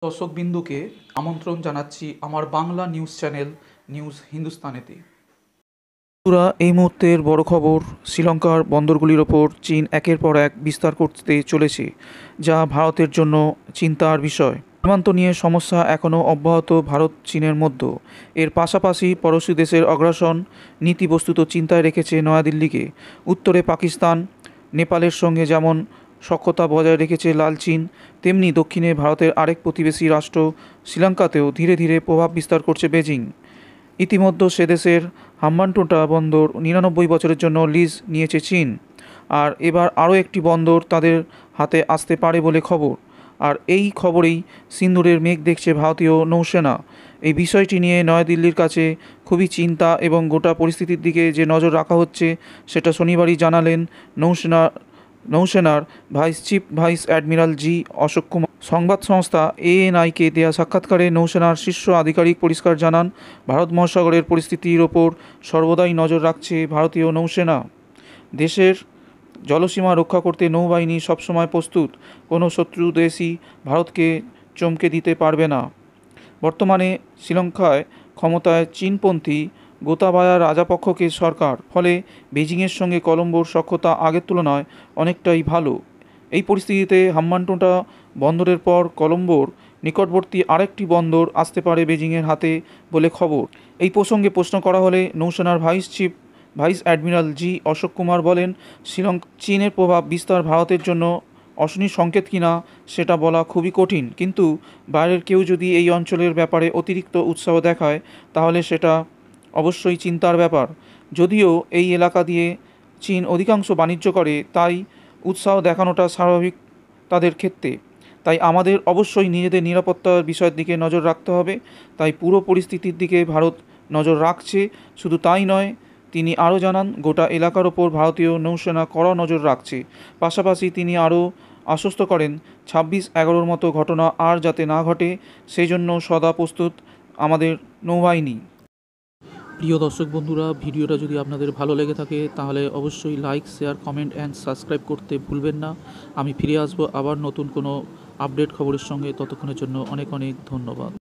দর্শকবিন্দুকে আমন্ত্রণ জানাচ্ছি আমার বাংলা নিউজ চ্যানেল নিউজ হিন্দুস্তানেতে। বন্ধুরা, এই মুহূর্তের বড় খবর, শ্রীলঙ্কার বন্দরগুলির ওপর চীন একের পর এক বিস্তার করতে চলেছে, যা ভারতের জন্য চিন্তার বিষয়। সীমান্ত নিয়ে সমস্যা এখনও অব্যাহত ভারত চীনের মধ্যে। এর পাশাপাশি পড়োশী দেশের আগ্রাসন নীতি বস্তুত চিন্তায় রেখেছে নয়াদিল্লিকে। উত্তরে পাকিস্তান, নেপালের সঙ্গে যেমন সখ্যতা বজায় রেখেছে লাল চীন, তেমনি দক্ষিণে ভারতের আরেক প্রতিবেশী রাষ্ট্র শ্রীলঙ্কাতেও ধীরে ধীরে প্রভাব বিস্তার করছে বেজিং। ইতিমধ্যে সে দেশের হাম্বানটোটা বন্দর 99 বছরের জন্য লিজ নিয়েছে চীন, আর এবার আরও একটি বন্দর তাদের হাতে আসতে পারে বলে খবর। আর এই খবরেই সিন্দুরের মেঘ দেখছে ভারতীয় নৌসেনা। এই বিষয়টি নিয়ে নয়াদিল্লির কাছে খুবই চিন্তা এবং গোটা পরিস্থিতির দিকে যে নজর রাখা হচ্ছে, সেটা শনিবারই জানালেন নৌসেনার ভাইস অ্যাডমিরাল জি অশোক কুমার। সংবাদ সংস্থা এএনআইকে দেয়া সাক্ষাৎকারে নৌসেনার শীর্ষ আধিকারিক পরিষ্কার জানান, ভারত মহাসাগরের পরিস্থিতির ওপর সর্বদাই নজর রাখছে ভারতীয় নৌসেনা। দেশের জলসীমা রক্ষা করতে নৌবাহিনী সবসময় প্রস্তুত। কোনো শত্রু দেশই ভারতকে চমকে দিতে পারবে না। বর্তমানে শ্রীলঙ্কায় ক্ষমতায় চীনপন্থী গোতাবায়া রাজাপক্ষকে সরকার, ফলে বেজিংয়ের সঙ্গে কলম্বোর সখ্যতা আগের তুলনায় অনেকটাই ভালো। এই পরিস্থিতিতে হাম্বানটোটা বন্দরের পর কলম্বোর নিকটবর্তী আরেকটি বন্দর আসতে পারে বেজিংয়ের হাতে বলে খবর। এই প্রসঙ্গে প্রশ্ন করা হলে নৌসেনার ভাইস অ্যাডমিরাল জি অশোক কুমার বলেন, চীনের প্রভাব বিস্তার ভারতের জন্য অশনি সংকেত কিনা সেটা বলা খুবই কঠিন, কিন্তু বাইরের কেউ যদি এই অঞ্চলের ব্যাপারে অতিরিক্ত উৎসাহ দেখায় তাহলে সেটা অবশ্যই চিন্তার ব্যাপার। যদিও এই এলাকা দিয়ে চীন অধিকাংশ বাণিজ্য করে, তাই উৎসাহ দেখানোটা স্বাভাবিক তাদের ক্ষেত্রে। তাই আমাদের অবশ্যই নিজেদের নিরাপত্তার বিষয়ের দিকে নজর রাখতে হবে। তাই পুরো পরিস্থিতির দিকে ভারত নজর রাখছে। শুধু তাই নয়, তিনি আরও জানান, গোটা এলাকার ওপর ভারতীয় নৌসেনা কড়া নজর রাখছে। পাশাপাশি তিনি আরও আশ্বস্ত করেন, 26/11 মতো ঘটনা আর যাতে না ঘটে, সেই জন্য সদা প্রস্তুত আমাদের নৌবাহিনী। প্রিয় দর্শক বন্ধুরা, ভিডিওটা যদি আপনাদের ভালো লেগে থাকে তাহলে অবশ্যই like, share, comment and subscribe করতে ভুলবেন না। আমি ফিরে আসবো আবার নতুন কোনো আপডেট খবরের সঙ্গে। ততক্ষণের জন্য অনেক অনেক ধন্যবাদ।